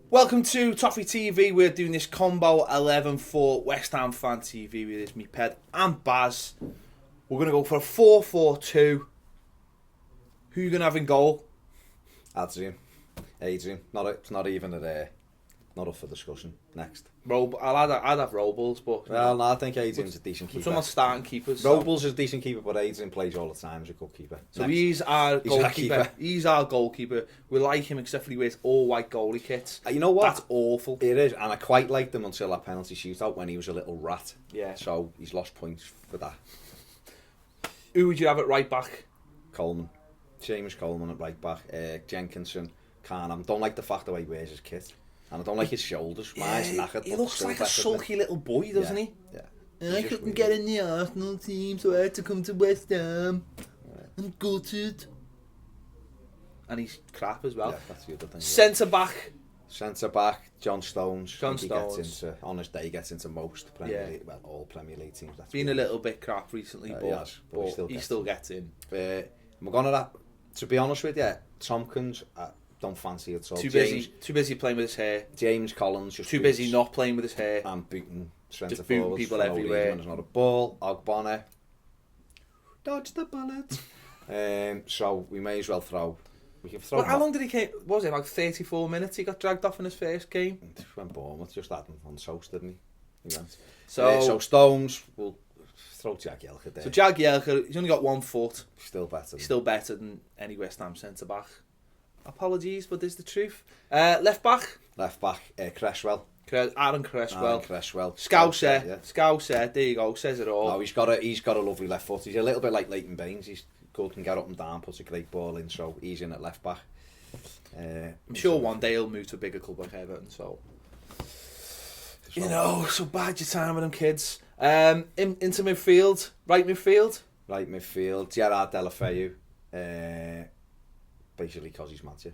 Welcome to Toffee TV. We're doing this combo 11 for West Ham Fan TV with me, Ped and Baz. We're going to go for a 4-4-2. Who are you going to have in goal? Adrian. It's not even not up for discussion. Next. I'd have Robles, but... Well, no, I think Adrian's a decent keeper. Someone's starting keepers. Robles is a decent keeper, but Adrian plays all the time as a good keeper. So he's our goalkeeper. He's our goalkeeper. We like him except for he wears all white goalie kits. You know what? That's awful. It is, and I quite liked him until that penalty shootout when he was a little rat. Yeah. So he's lost points for that. Who would you have at right back? Coleman. Seamus Coleman at right back. Jenkinson. Carnham. Don't like the fact the way he wears his kit. And I don't like his shoulders. Mine's knackered. He looks like a sulky little boy, doesn't he? Yeah. I couldn't get in the Arsenal team, so I had to come to West Ham. I'm gutted. And he's crap as well. Yeah, that's the other thing. Centre back. John Stones. On his day, he gets into most Premier League, all Premier League teams. That's been a little bit crap recently, but he still gets in. We're gonna that. To be honest with you, Tompkins, I don't fancy it at all. Too busy playing with his hair. James Collins just too busy not playing with his hair. And beating centre forwards people everywhere. There's not a ball. Ogbonna, dodge the bullet. So we may as well throw. We can throw. But how long did he keep? Was it like 34 minutes? He got dragged off in his first game. When Bournemouth just had him on toast, didn't he? He went. So Stones will throw Jagielka there. So Jagielka, he's only got 1 foot. Still better. Still better than any West Ham centre back. Apologies, but this is the truth. Left back. Cresswell. Aaron Cresswell. Scouser. There you go. Says it all. No, he's got a lovely left foot. He's a little bit like Leighton Baines. He's good, can get up and down, puts a great ball in. So he's in at left back. I'm sure one day he'll move to a bigger club like Everton. So so bad your time with them kids. Into midfield. Right midfield. Gerard Deulofeu. Basically, because he's magic.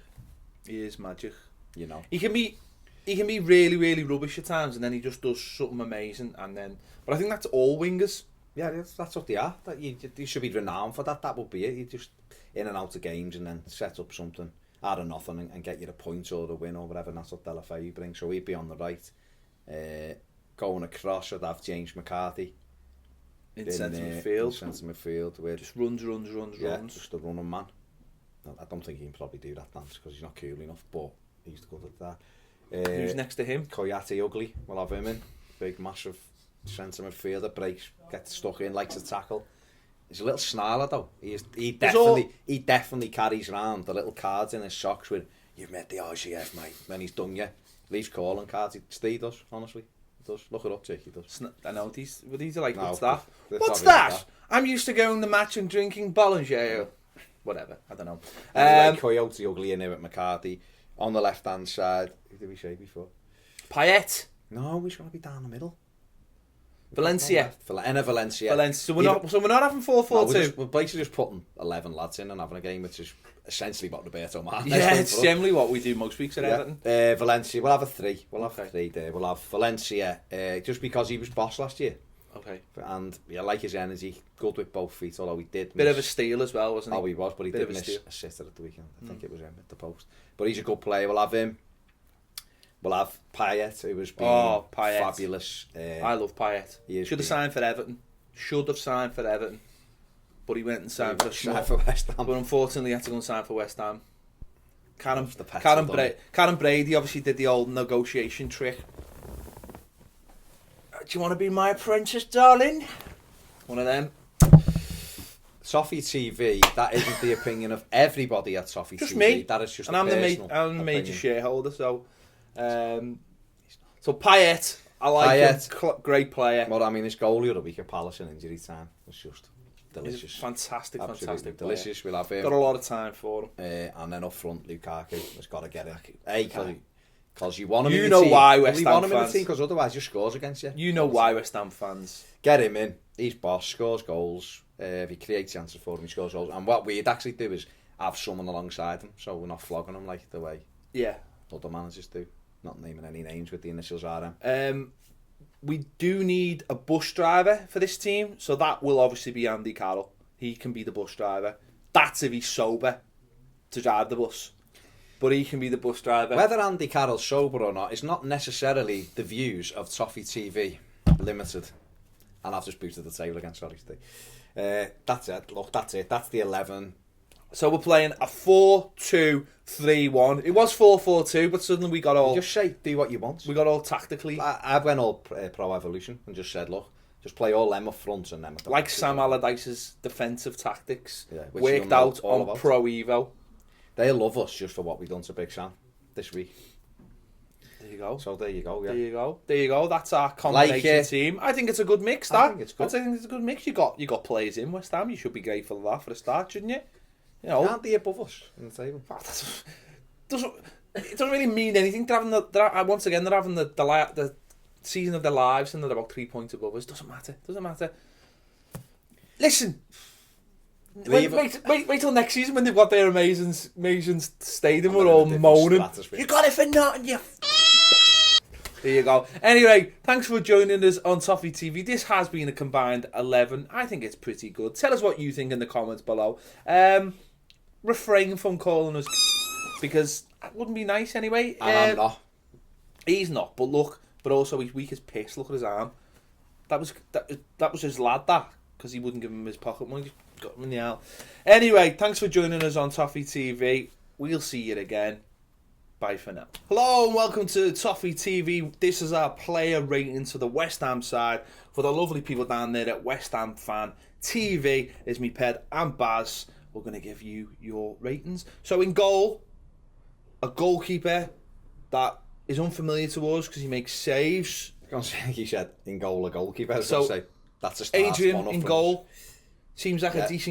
He is magic. You know. He can be really, really rubbish at times, and then he just does something amazing. But I think that's all wingers. Yeah, that's what they are. That you should be renowned for that. That would be it. You just in and out of games and then set up something out of nothing and get you the point or the win or whatever. And that's what Deulofeu brings. So he'd be on the right. Going across, I'd have James McCarthy in centre midfield. Where just runs. Yeah, just a running man. I don't think he can probably do that dance because he's not cool enough, but he's good at that. Who's next to him? Koyate Ugly, we'll have him in. Big, massive centre midfielder, breaks, gets stuck in, likes to tackle. He's a little snarler though. He definitely carries around the little cards in his socks with, "You've met the RCF, mate." When he's done you, leaves calling cards. Steve does, honestly. He does. Look it up, Jake, he does. I know, these are like, what's no, that? What's that? I'm used to going to match and drinking Bollinger. Whatever, I don't know. Anyway, Coyote Ugly in there with McCarthy. On the left-hand side, who did we say before? Payet. No, we should be down the middle. Valencia. Valencia. So we're not having 4-4-2. We're basically just putting 11 lads in and having a game, which is essentially what Roberto Martinez. Yeah, it's generally what we do most weeks at Everton. Valencia, we'll have a 3. We'll have 3 there. We'll have Valencia, just because he was boss last year. Okay. And I like his energy, good with both feet, although he did bit of a steal as well, wasn't he? Oh, he was, but he did miss a sitter at the weekend. I think it was him at the post. But he's a good player. We'll have him. We'll have Payet, who has been fabulous. I love Payet. Should have signed for Everton. But he went and signed for West Ham. But unfortunately, he had to go and sign for West Ham. Karen Brady obviously did the old negotiation trick. Do you want to be my apprentice, darling? One of them. Toffee TV, that isn't the opinion of everybody at Toffee just TV. Me. That is just and I'm the major shareholder, so Payet, I like him. Great player. Well, I mean, this goalie of the week at Palace in injury time was just delicious. He's fantastic delicious. Player. We'll have him. Got a lot of time for him. And then up front, Lukaku has got to get it. Because you want him in the team. You know why West Ham fans. You want him in the team because otherwise he scores against you. You know why West Ham fans. Get him in. He's boss, scores goals. If he creates chances for him, he scores goals. And what we'd actually do is have someone alongside him, so we're not flogging him like the way other managers do. Not naming any names with the initials RM. We do need a bus driver for this team, so that will obviously be Andy Carroll. he can be the bus driver. That's if he's sober to drive the bus. But he can be the bus driver. Whether Andy Carroll's sober or not is not necessarily the views of Toffee TV Limited. And I've just booted the table again, sorry Steve. That's it, look, that's it. That's the 11. So we're playing a 4-2-3-1. It was 4-4-2, but suddenly we got all... Just say, do what you want. We got all tactically... I went all Pro Evolution and just said, look, just play all them up front and them at the Like back. Sam Allardyce's defensive tactics. Yeah, which worked you'll know out all on about. Pro Evo. They love us just for what we've done to Big Sam this week. There you go. So there you go, yeah. There you go. There you go. That's our combination team. I think it's a good mix, that. I think it's good. I think it's a good mix. You got players in West Ham. You should be grateful of that for a start, shouldn't you? You know, Aren't they above us in the table? It doesn't really mean anything. They're having once again, they're having the season of their lives and they're about 3 points above us. Doesn't matter. Listen. Wait till next season when they've got their amazing stadium. We're all moaning. You got it for nothing, you. There you go. Anyway, thanks for joining us on Toffee TV. This has been a combined 11. I think it's pretty good. Tell us what you think in the comments below. Refrain from calling us because that wouldn't be nice anyway. And I'm not. He's not. But look. But also he's weak as piss. Look at his arm. That was his lad. That because he wouldn't give him his pocket money. Got him in the aisle. Anyway, thanks for joining us on Toffee TV. We'll see you again. Bye for now. Hello and welcome to Toffee TV. This is our player ratings for the West Ham side. For the lovely people down there at West Ham Fan TV, is me Ped and Baz. We're going to give you your ratings. So in goal, a goalkeeper that is unfamiliar to us because he makes saves. He said in goal a goalkeeper. So say that's a start. Adrian in goal seems like a decent